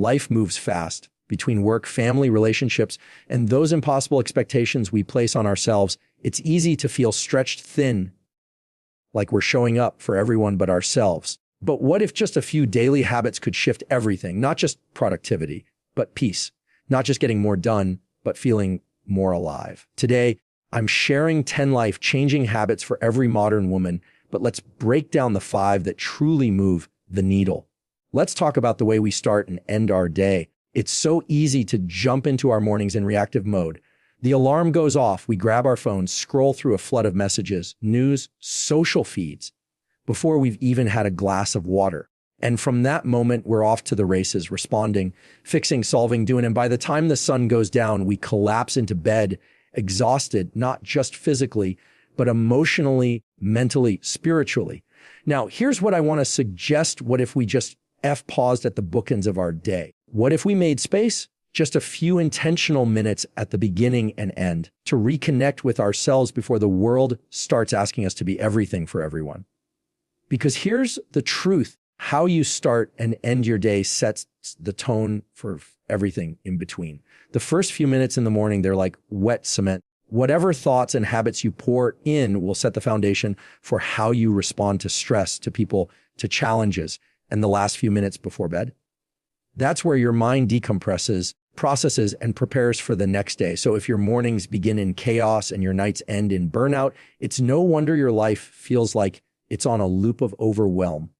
Life moves fast between work, family, relationships, and those impossible expectations we place on ourselves. It's easy to feel stretched thin, like we're showing up for everyone but ourselves. But what if just a few daily habits could shift everything? Not just productivity, but peace. Not just getting more done, but feeling more alive. Today, I'm sharing 10 life-changing habits for every modern woman, but let's break down the 5 that truly move the needle. Let's talk about the way we start and end our day. It's so easy to jump into our mornings in reactive mode. The alarm goes off, we grab our phones, scroll through a flood of messages, news, social feeds, before we've even had a glass of water. And from that moment, we're off to the races, responding, fixing, solving, doing. And by the time the sun goes down, we collapse into bed, exhausted, not just physically, but emotionally, mentally, spiritually. Now, here's what I want to suggest. What if we just paused at the bookends of our day? What if we made space? Just a few intentional minutes at the beginning and end to reconnect with ourselves before the world starts asking us to be everything for everyone. Because here's the truth. How you start and end your day sets the tone for everything in between. The first few minutes in the morning, they're like wet cement. Whatever thoughts and habits you pour in will set the foundation for how you respond to stress, to people, to challenges, and the last few minutes before bed. That's where your mind decompresses, processes, and prepares for the next day. So if your mornings begin in chaos and your nights end in burnout, it's no wonder your life feels like it's on a loop of overwhelm.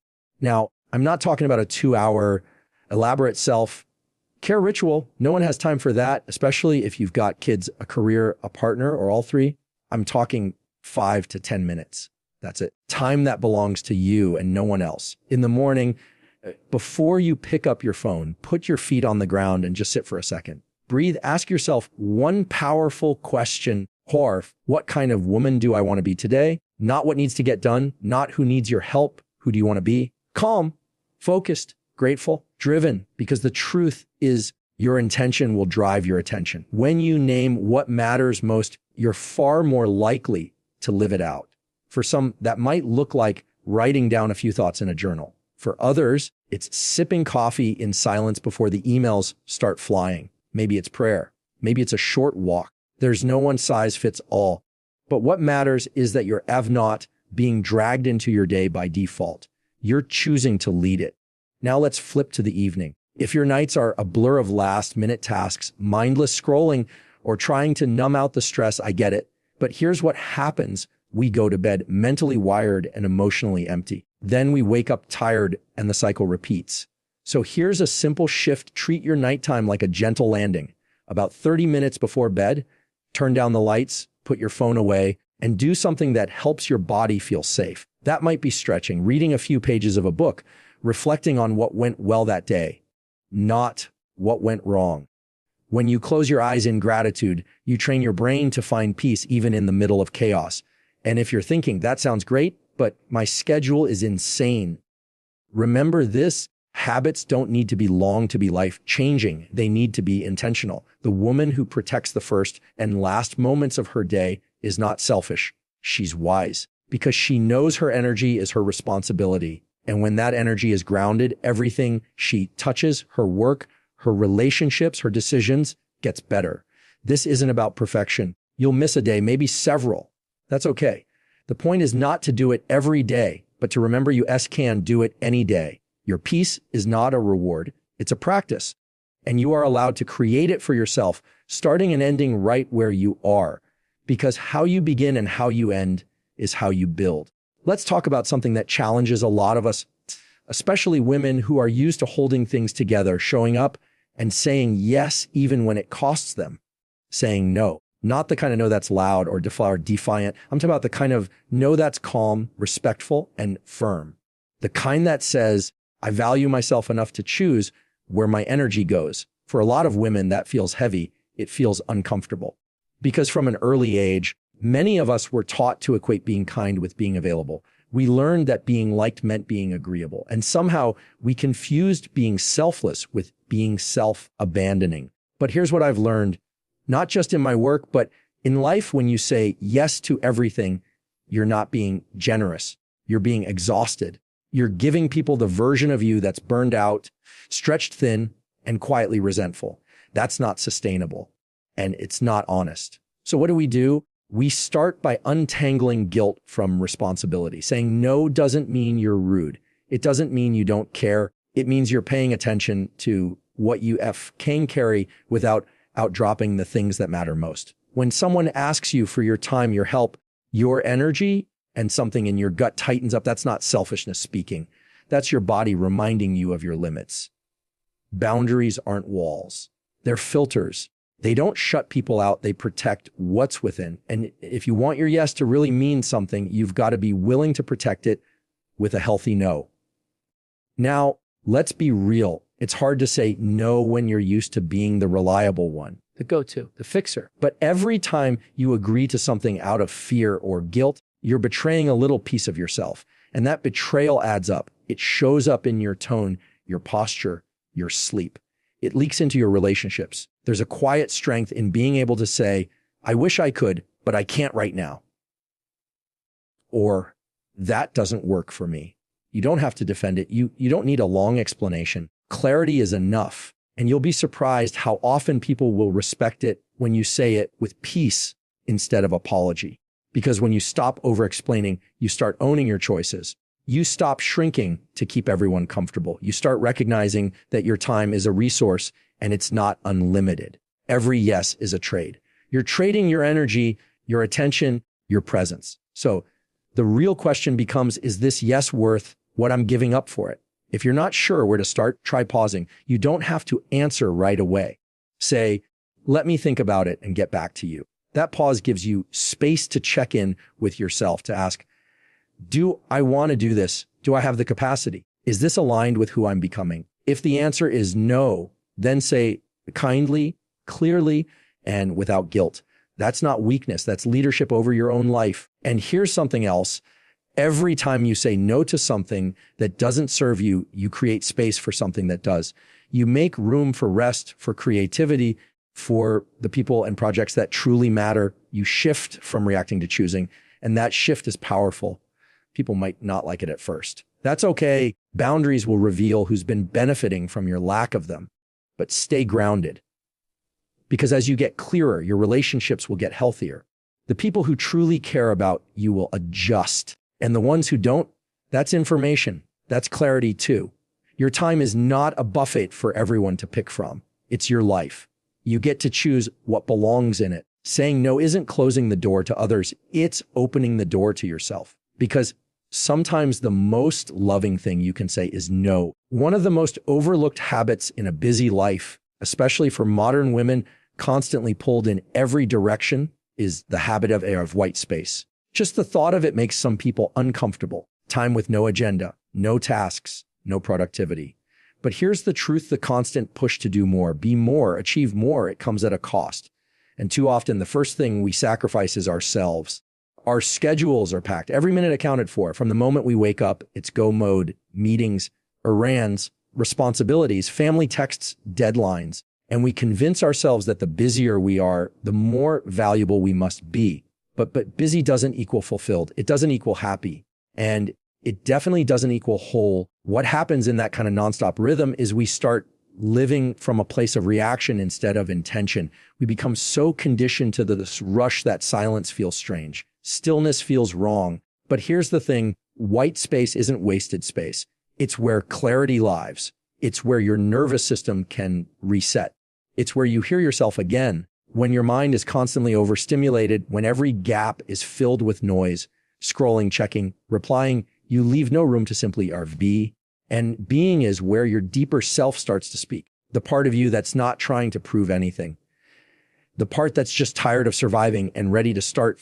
Now, I'm not talking about a 2-hour elaborate self-care ritual. No one has time for that, especially if you've got kids, a career, a partner, or all three. I'm talking 5 to 10 minutes. That's it. Time that belongs to you and no one else. In the morning, before you pick up your phone, put your feet on the ground and just sit for a second. Breathe. Ask yourself one powerful question. What kind of woman do I want to be today? Not what needs to get done, not who needs your help. Who do you want to be? Calm, focused, grateful, driven, because the truth is your intention will drive your attention. When you name what matters most, you're far more likely to live it out. For some, that might look like writing down a few thoughts in a journal. For others, it's sipping coffee in silence before the emails start flying. Maybe it's prayer. Maybe it's a short walk. There's no one size fits all. But what matters is that you're not being dragged into your day by default. You're choosing to lead it. Now let's flip to the evening. If your nights are a blur of last-minute tasks, mindless scrolling, or trying to numb out the stress, I get it. But here's what happens. We go to bed mentally wired and emotionally empty. Then we wake up tired and the cycle repeats. So here's a simple shift. Treat your nighttime like a gentle landing. About 30 minutes before bed, turn down the lights, put your phone away, and do something that helps your body feel safe. That might be stretching, reading a few pages of a book, reflecting on what went well that day, not what went wrong. When you close your eyes in gratitude, you train your brain to find peace even in the middle of chaos. And if you're thinking, that sounds great, but my schedule is insane, remember this. Habits don't need to be long to be life-changing. They need to be intentional. The woman who protects the first and last moments of her day is not selfish. She's wise because she knows her energy is her responsibility. And when that energy is grounded, everything she touches, her work, her relationships, her decisions, gets better. This isn't about perfection. You'll miss a day, maybe several. That's okay. The point is not to do it every day, but to remember you can do it any day. Your peace is not a reward. It's a practice. And you are allowed to create it for yourself, starting and ending right where you are. Because how you begin and how you end is how you build. Let's talk about something that challenges a lot of us, especially women who are used to holding things together, showing up and saying yes even when it costs them, saying no. Not the kind of no that's loud or defiant. I'm talking about the kind of no that's calm, respectful, and firm. The kind that says, I value myself enough to choose where my energy goes. For a lot of women, that feels heavy. It feels uncomfortable. Because from an early age, many of us were taught to equate being kind with being available. We learned that being liked meant being agreeable. And somehow we confused being selfless with being self-abandoning. But here's what I've learned, not just in my work, but in life. When you say yes to everything, you're not being generous. You're being exhausted. You're giving people the version of you that's burned out, stretched thin, and quietly resentful. That's not sustainable, and it's not honest. So what do? We start by untangling guilt from responsibility. Saying no doesn't mean you're rude. It doesn't mean you don't care. It means you're paying attention to what you can carry without outdropping the things that matter most. When someone asks you for your time, your help, your energy, and something in your gut tightens up, that's not selfishness speaking. That's your body reminding you of your limits. Boundaries aren't walls. They're filters. They don't shut people out. They protect what's within. And if you want your yes to really mean something, you've got to be willing to protect it with a healthy no. Now, let's be real. It's hard to say no when you're used to being the reliable one, the go-to, the fixer. But every time you agree to something out of fear or guilt, you're betraying a little piece of yourself. And that betrayal adds up. It shows up in your tone, your posture, your sleep. It leaks into your relationships. There's a quiet strength in being able to say, I wish I could, but I can't right now. Or, that doesn't work for me. You don't have to defend it. You don't need a long explanation. Clarity is enough. And you'll be surprised how often people will respect it when you say it with peace instead of apology. Because when you stop over-explaining, you start owning your choices. You stop shrinking to keep everyone comfortable. You start recognizing that your time is a resource and it's not unlimited. Every yes is a trade. You're trading your energy, your attention, your presence. So the real question becomes, is this yes worth what I'm giving up for it? If you're not sure where to start, try pausing. You don't have to answer right away. Say, let me think about it and get back to you. That pause gives you space to check in with yourself, to ask, do I want to do this? Do I have the capacity? Is this aligned with who I'm becoming? If the answer is no, then say kindly, clearly, and without guilt. That's not weakness. That's leadership over your own life. And here's something else. Every time you say no to something that doesn't serve you, you create space for something that does. You make room for rest, for creativity, for the people and projects that truly matter. You shift from reacting to choosing, and that shift is powerful. People might not like it at first. That's okay. Boundaries will reveal who's been benefiting from your lack of them, but stay grounded. Because as you get clearer, your relationships will get healthier. The people who truly care about you will adjust. And the ones who don't, that's information. That's clarity too. Your time is not a buffet for everyone to pick from. It's your life. You get to choose what belongs in it. Saying no isn't closing the door to others. It's opening the door to yourself. Because sometimes the most loving thing you can say is no. One of the most overlooked habits in a busy life, especially for modern women constantly pulled in every direction, is the habit of white space. Just the thought of it makes some people uncomfortable. Time with no agenda, no tasks, no productivity. But here's the truth: the constant push to do more, be more, achieve more, it comes at a cost. And too often, the first thing we sacrifice is ourselves. Our schedules are packed, every minute accounted for. From the moment we wake up, it's go mode, meetings, errands, responsibilities, family texts, deadlines. And we convince ourselves that the busier we are, the more valuable we must be. But busy doesn't equal fulfilled. It doesn't equal happy. And it definitely doesn't equal whole. What happens in that kind of nonstop rhythm is we start living from a place of reaction instead of intention. We become so conditioned to this rush that silence feels strange. Stillness feels wrong. But here's the thing: white space isn't wasted space. It's where clarity lives. It's where your nervous system can reset. It's where you hear yourself again. When your mind is constantly overstimulated, when every gap is filled with noise, scrolling, checking, replying, you leave no room to simply be. And being is where your deeper self starts to speak. The part of you that's not trying to prove anything. The part that's just tired of surviving and ready to start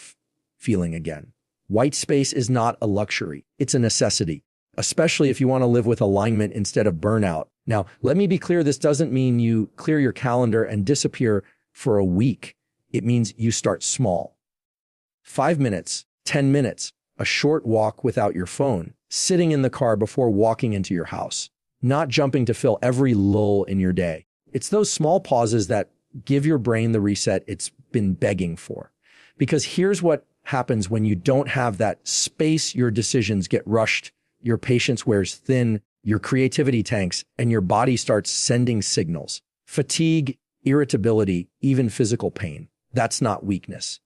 feeling again. White space is not a luxury. It's a necessity, especially if you want to live with alignment instead of burnout. Now, let me be clear. This doesn't mean you clear your calendar and disappear for a week. It means you start small. 5 minutes, 10 minutes, a short walk without your phone, sitting in the car before walking into your house, not jumping to fill every lull in your day. It's those small pauses that give your brain the reset it's been begging for. Because here's what happens when you don't have that space: your decisions get rushed, your patience wears thin, your creativity tanks, and your body starts sending signals. Fatigue, irritability, even physical pain. That's not weakness.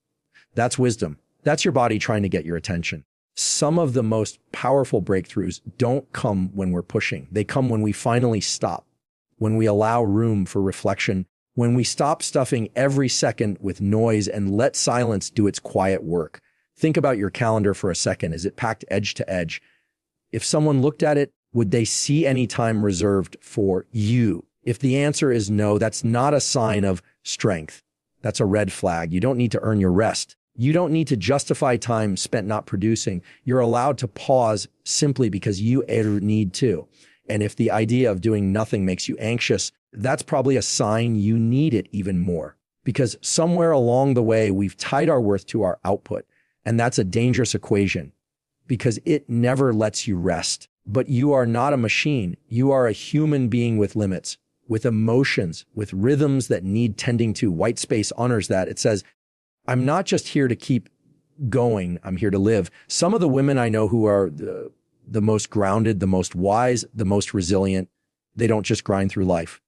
That's wisdom. That's your body trying to get your attention. Some of the most powerful breakthroughs don't come when we're pushing. They come when we finally stop, when we allow room for reflection, when we stop stuffing every second with noise and let silence do its quiet work. Think about your calendar for a second. Is it packed edge to edge? If someone looked at it, would they see any time reserved for you? If the answer is no, that's not a sign of strength. That's a red flag. You don't need to earn your rest. You don't need to justify time spent not producing. You're allowed to pause simply because you need to. And if the idea of doing nothing makes you anxious, that's probably a sign you need it even more. Because somewhere along the way, we've tied our worth to our output. And that's a dangerous equation because it never lets you rest. But you are not a machine. You are a human being with limits, with emotions, with rhythms that need tending to. White space honors that. It says, I'm not just here to keep going. I'm here to live. Some of the women I know who are the most grounded, the most wise, the most resilient, they don't just grind through life.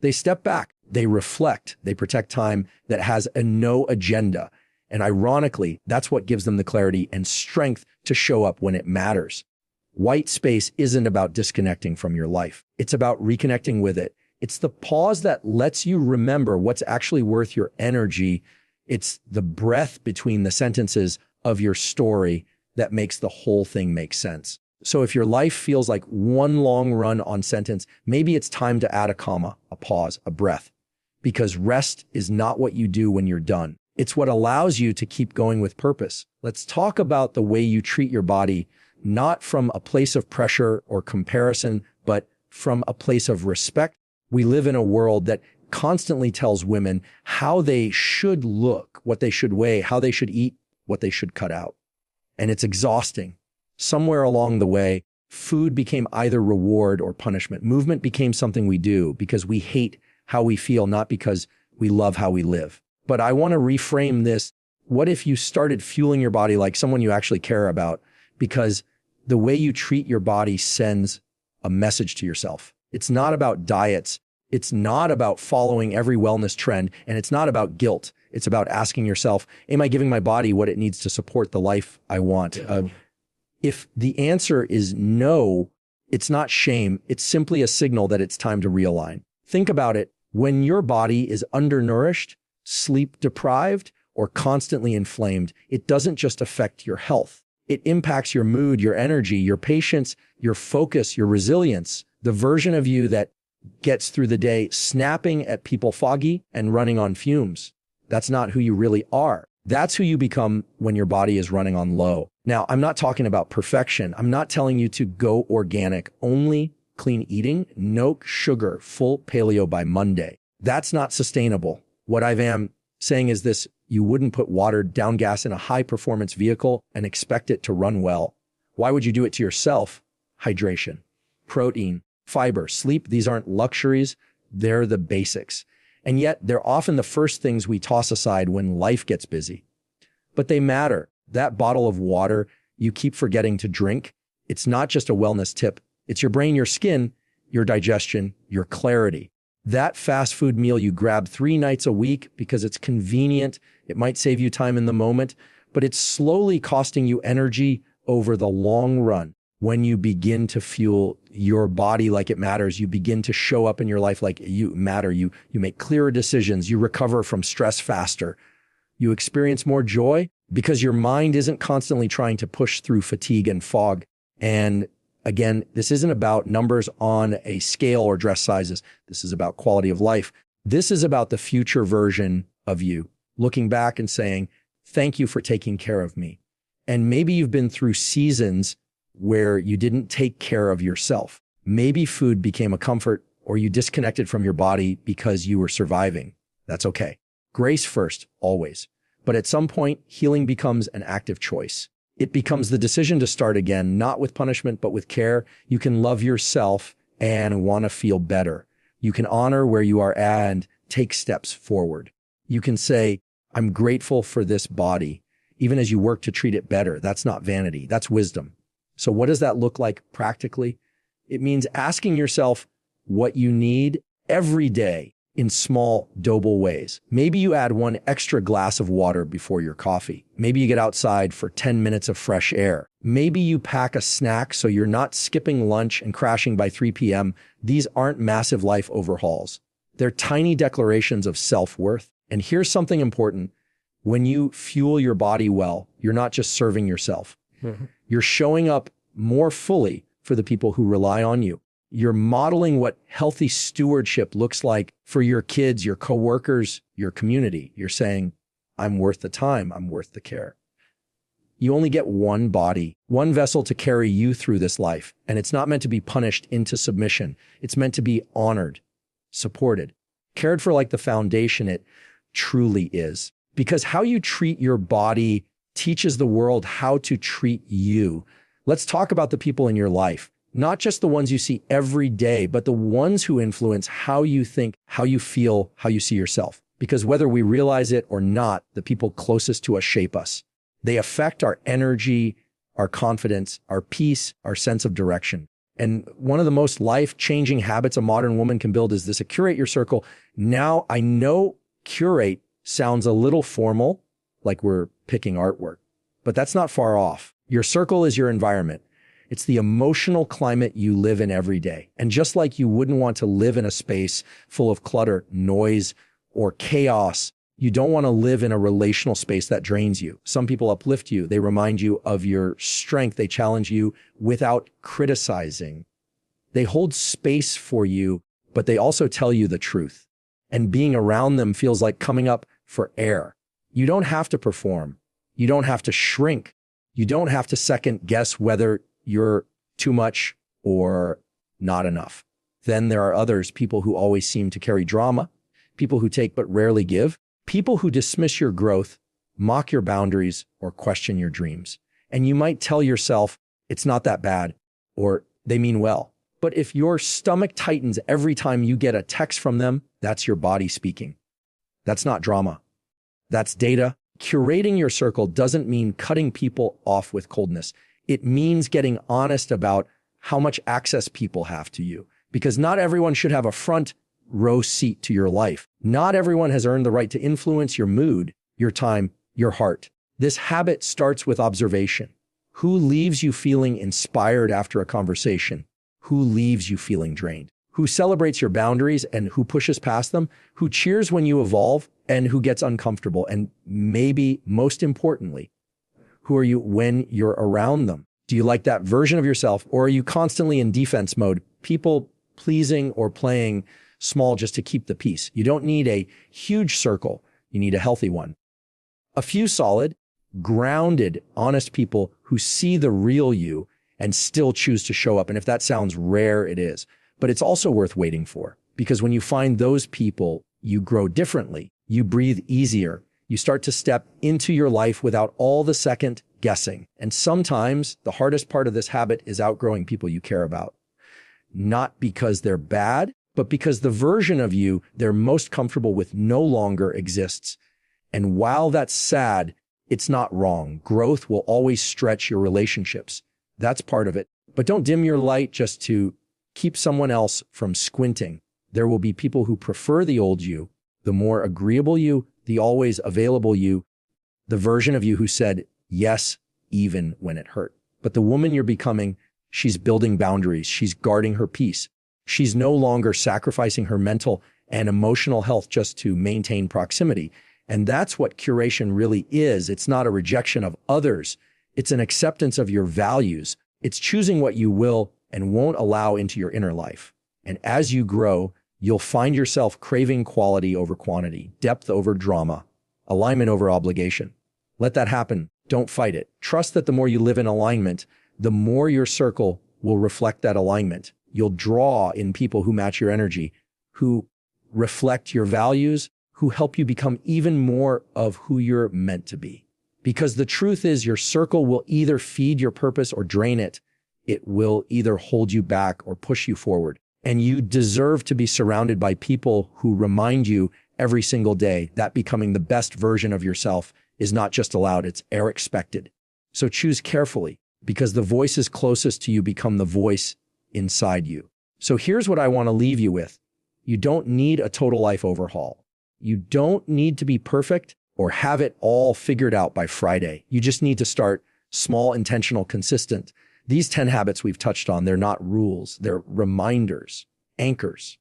They step back. They reflect. They protect time that has a no agenda. And ironically, that's what gives them the clarity and strength to show up when it matters. White space isn't about disconnecting from your life. It's about reconnecting with it. It's the pause that lets you remember what's actually worth your energy. It's the breath between the sentences of your story that makes the whole thing make sense. So if your life feels like one long run on sentence, maybe it's time to add a comma, a pause, a breath, because rest is not what you do when you're done. It's what allows you to keep going with purpose. Let's talk about the way you treat your body, not from a place of pressure or comparison, but from a place of respect. We live in a world that constantly tells women how they should look, what they should weigh, how they should eat, what they should cut out. And it's exhausting. Somewhere along the way, food became either reward or punishment. Movement became something we do because we hate how we feel, not because we love how we live. But I want to reframe this. What if you started fueling your body like someone you actually care about? Because the way you treat your body sends a message to yourself. It's not about diets. It's not about following every wellness trend. And it's not about guilt. It's about asking yourself, am I giving my body what it needs to support the life I want? If the answer is no, it's not shame. It's simply a signal that it's time to realign. Think about it. When your body is undernourished, sleep deprived, or constantly inflamed, it doesn't just affect your health. It impacts your mood, your energy, your patience, your focus, your resilience, the version of you that gets through the day snapping at people foggy and running on fumes. That's not who you really are. That's who you become when your body is running on low. Now, I'm not talking about perfection. I'm not telling you to go organic, only clean eating, no sugar, full paleo by Monday. That's not sustainable. What I am saying is this: you wouldn't put watered down gas in a high performance vehicle and expect it to run well. Why would you do it to yourself? Hydration, protein, fiber, sleep. These aren't luxuries. They're the basics. And yet they're often the first things we toss aside when life gets busy. But they matter. That bottle of water you keep forgetting to drink, it's not just a wellness tip. It's your brain, your skin, your digestion, your clarity. That fast food meal you grab 3 nights a week because it's convenient, it might save you time in the moment, but it's slowly costing you energy over the long run. When you begin to fuel your body like it matters, you begin to show up in your life like you matter. You make clearer decisions. You recover from stress faster. You experience more joy because your mind isn't constantly trying to push through fatigue and fog. And again, this isn't about numbers on a scale or dress sizes. This is about quality of life. This is about the future version of you, looking back and saying, thank you for taking care of me. And maybe you've been through seasons where you didn't take care of yourself. Maybe food became a comfort, or you disconnected from your body because you were surviving. That's okay. Grace first, always. But at some point, healing becomes an active choice. It becomes the decision to start again, not with punishment, but with care. You can love yourself and want to feel better. You can honor where you are and take steps forward. You can say, I'm grateful for this body, even as you work to treat it better. That's not vanity. That's wisdom. So what does that look like practically? It means asking yourself what you need every day in small, doable ways. Maybe you add one extra glass of water before your coffee. Maybe you get outside for 10 minutes of fresh air. Maybe you pack a snack so you're not skipping lunch and crashing by 3 p.m. These aren't massive life overhauls. They're tiny declarations of self-worth. And here's something important. When you fuel your body well, you're not just serving yourself. You're showing up more fully for the people who rely on you. You're modeling what healthy stewardship looks like for your kids, your coworkers, your community. You're saying, I'm worth the time. I'm worth the care. You only get one body, one vessel to carry you through this life. And it's not meant to be punished into submission. It's meant to be honored, supported, cared for like the foundation it truly is. Because how you treat your body teaches the world how to treat you. Let's talk about the people in your life. Not just the ones you see every day, but the ones who influence how you think, how you feel, how you see yourself. Because whether we realize it or not, the people closest to us shape us. They affect our energy, our confidence, our peace, our sense of direction. And one of the most life-changing habits a modern woman can build is this: curate your circle. Now, I know curate sounds a little formal, like we're picking artwork, but that's not far off. Your circle is your environment. It's the emotional climate you live in every day. And just like you wouldn't want to live in a space full of clutter, noise, or chaos, you don't want to live in a relational space that drains you. Some people uplift you. They remind you of your strength. They challenge you without criticizing. They hold space for you, but they also tell you the truth. And being around them feels like coming up for air. You don't have to perform. You don't have to shrink. You don't have to second guess whether you're too much or not enough. Then there are others, people who always seem to carry drama, people who take but rarely give, people who dismiss your growth, mock your boundaries, or question your dreams. And you might tell yourself, it's not that bad, or they mean well. But if your stomach tightens every time you get a text from them, that's your body speaking. That's not drama. That's data. Curating your circle doesn't mean cutting people off with coldness. It means getting honest about how much access people have to you, because not everyone should have a front row seat to your life. Not everyone has earned the right to influence your mood, your time, your heart. This habit starts with observation. Who leaves you feeling inspired after a conversation? Who leaves you feeling drained? Who celebrates your boundaries and who pushes past them? Who cheers when you evolve and who gets uncomfortable? And maybe most importantly, who are you when you're around them? Do you like that version of yourself, or are you constantly in defense mode, people pleasing or playing small just to keep the peace? You don't need a huge circle. You need a healthy one. A few solid, grounded, honest people who see the real you and still choose to show up. And if that sounds rare, it is. But it's also worth waiting for, because when you find those people, you grow differently. You breathe easier. You start to step into your life without all the second guessing. And sometimes the hardest part of this habit is outgrowing people you care about. Not because they're bad, but because the version of you they're most comfortable with no longer exists. And while that's sad, it's not wrong. Growth will always stretch your relationships. That's part of it. But don't dim your light just to keep someone else from squinting. There will be people who prefer the old you, the more agreeable you, the always available you, the version of you who said yes, even when it hurt. But the woman you're becoming, she's building boundaries. She's guarding her peace. She's no longer sacrificing her mental and emotional health just to maintain proximity. And that's what curation really is. It's not a rejection of others. It's an acceptance of your values. It's choosing what you will and won't allow into your inner life. And as you grow, you'll find yourself craving quality over quantity, depth over drama, alignment over obligation. Let that happen. Don't fight it. Trust that the more you live in alignment, the more your circle will reflect that alignment. You'll draw in people who match your energy, who reflect your values, who help you become even more of who you're meant to be. Because the truth is, your circle will either feed your purpose or drain it. It will either hold you back or push you forward. And you deserve to be surrounded by people who remind you every single day that becoming the best version of yourself is not just allowed, it's expected. So choose carefully, because the voices closest to you become the voice inside you. So here's what I want to leave you with. You don't need a total life overhaul. You don't need to be perfect or have it all figured out by Friday. You just need to start small, intentional, consistent. These 10 habits we've touched on, they're not rules. They're reminders, anchors,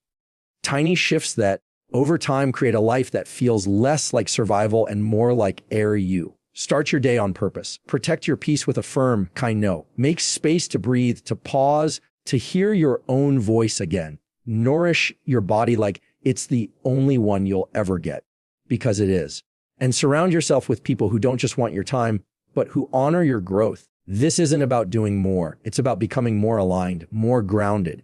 tiny shifts that over time create a life that feels less like survival and more like air you. Start your day on purpose. Protect your peace with a firm, kind no. Make space to breathe, to pause, to hear your own voice again. Nourish your body like it's the only one you'll ever get, because it is. And surround yourself with people who don't just want your time, but who honor your growth. This isn't about doing more. It's about becoming more aligned, more grounded,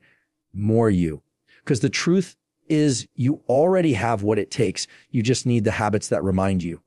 more you. Because the truth is you already have what it takes. You just need the habits that remind you.